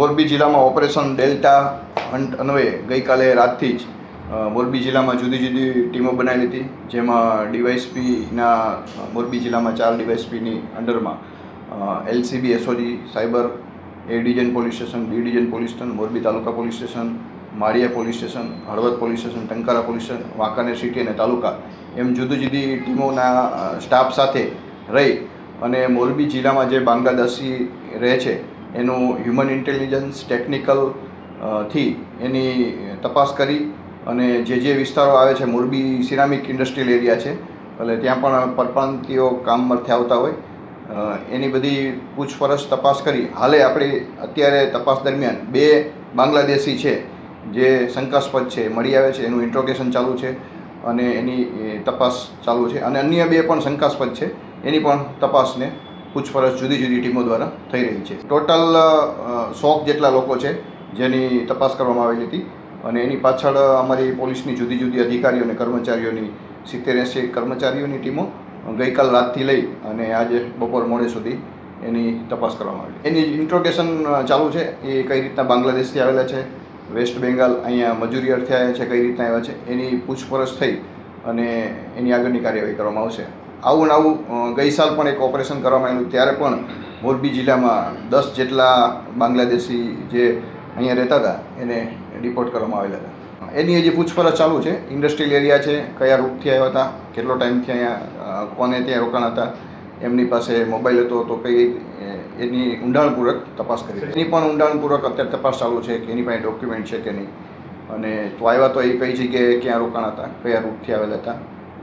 મોરબી જિલ્લામાં operation delta hunt અન્વયે ગઈકાલે રાતથી જ મોરબી જિલ્લામાં જુદી જુદી ટીમો બનાવેલી હતી, જેમાં ડીવાયએસપીના મોરબી જિલ્લામાં 4 ડીવાયએસપીની અંડરમાં LCB, SOG, cyber, A division police station, B division police station, Morbi taluka police station, Maliya police station, Halvad police station, Tankara police station, Wankaner city અને તાલુકા એમ જુદી જુદી ટીમોના સ્ટાફ સાથે રહી અને મોરબી જિલ્લામાં જે બાંગ્લાદેશી રહે છે એનું હ્યુમન ઇન્ટેલિજન્સ ટેકનિકલ થી એની તપાસ કરી અને જે વિસ્તારો આવે છે, મોરબી સિરામિક ઇન્ડસ્ટ્રીયલ એરિયા છે, એટલે ત્યાં પણ પરપ્રાંતિયો કામ માટે આવતા હોય એની બધી પૂછપરછ તપાસ કરી. હાલે આપણે અત્યારે તપાસ દરમિયાન 2 બાંગ્લાદેશી છે જે શંકાસ્પદ છે મળી આવે છે, એનું ઇન્ટ્રોગેશન ચાલુ છે અને એની તપાસ ચાલુ છે અને અન્ય 2 પણ શંકાસ્પદ છે, એની પણ તપાસને પૂછપરછ જુદી જુદી ટીમો દ્વારા થઈ રહી છે. ટોટલ 100 જેટલા લોકો છે જેની તપાસ કરવામાં આવેલી હતી અને એની પાછળ અમારી પોલીસની જુદી જુદી અધિકારીઓ અને કર્મચારીઓની 70-80 કર્મચારીઓની ટીમો ગઈકાલ રાતથી લઈ અને આજે બપોર મોડે સુધી એની તપાસ કરવામાં આવી. એની ઇન્ટ્રોગેશન ચાલુ છે. એ કઈ રીતના બાંગ્લાદેશથી આવેલા છે, વેસ્ટ બેંગાલ અહીંયા મજૂરી અર્થે આવ્યા છે, કઈ રીતના આવ્યા છે, એની પૂછપરછ થઈ અને એની આગળની કાર્યવાહી કરવામાં આવશે. આવું ગઈ સાલ પણ એક ઓપરેશન કરવામાં આવ્યું, ત્યારે પણ મોરબી જિલ્લામાં 10 જેટલા બાંગ્લાદેશી જે અહીંયા રહેતા હતા એને ડિપોર્ટ કરવામાં આવેલા હતા. એની હજી પૂછપરછ ચાલુ છે. ઇન્ડસ્ટ્રીયલ એરિયા છે, કયા રૂટથી આવ્યા હતા, કેટલો ટાઈમથી અહીંયા કોને ત્યાં રોકાણ હતા, એમની પાસે મોબાઈલ હતો તો કઈ એની ઊંડાણપૂર્વક તપાસ કરી. એની પણ ઊંડાણપૂર્વક અત્યારે તપાસ ચાલુ છે કે એની પાસે ડોક્યુમેન્ટ છે કે નહીં, અને તો આવ્યા તો એ કઈ જગ્યાએ ક્યાં રોકાણ હતા, કયા રૂટથી આવેલા હતા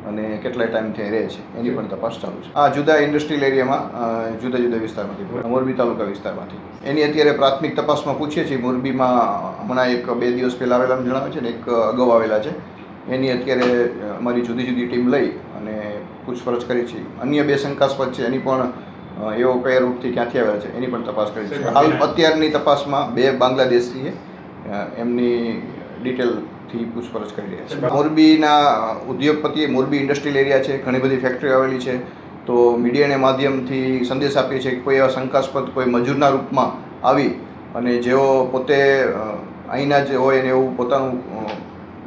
અને કેટલા ટાઈમથી રહે છે, એની પણ તપાસ ચાલુ છે. આ જુદા ઇન્ડસ્ટ્રીયલ એરિયામાં જુદા જુદા વિસ્તારમાંથી, મોરબી તાલુકા વિસ્તારમાંથી એની અત્યારે પ્રાથમિક તપાસમાં પૂછીએ છીએ. મોરબીમાં હમણાં 2 દિવસ પહેલાં આવેલા જણાવે છે ને એક અગાઉ આવેલા છે. એની અત્યારે અમારી જુદી જુદી ટીમ લઈ અને પૂછપરછ કરી છે. અન્ય 2 શંકાસ્પદ છે, એની પણ એવો કયા રૂટથી ક્યાંથી આવેલા છે એની પણ તપાસ કરી છે. હાલ અત્યારની તપાસમાં 2 બાંગ્લાદેશીએ એમની ડિટેલથી પૂછપરછ કરી રહ્યા છે. મોરબીના ઉદ્યોગપતિએ, મોરબી ઇન્ડસ્ટ્રીયલ એરિયા છે, ઘણી બધી ફેક્ટરીઓ આવેલી છે, તો મીડિયાના માધ્યમથી સંદેશ આપીએ છીએ કે કોઈ એવા શંકાસ્પદ કોઈ મજૂરના રૂપમાં આવી અને જેઓ પોતે અહીંના જ હોય અને એવું પોતાનું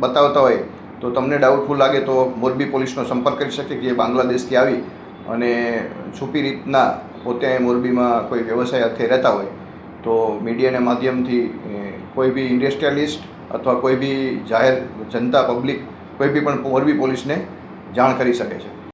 બતાવતા હોય તો તમને ડાઉટફુલ લાગે તો મોરબી પોલીસનો સંપર્ક કરી શકે કે એ બાંગ્લાદેશથી આવી અને છુપી રીતના પોતે મોરબીમાં કોઈ વ્યવસાય અર્થે રહેતા હોય તો મીડિયાના માધ્યમથી કોઈ બી ઇન્ડસ્ટ્રીયલિસ્ટ અથવા કોઈ બી જાહેર જનતા પબ્લિક કોઈ બી પણ મોરબી પોલીસને જાણ કરી શકે છે.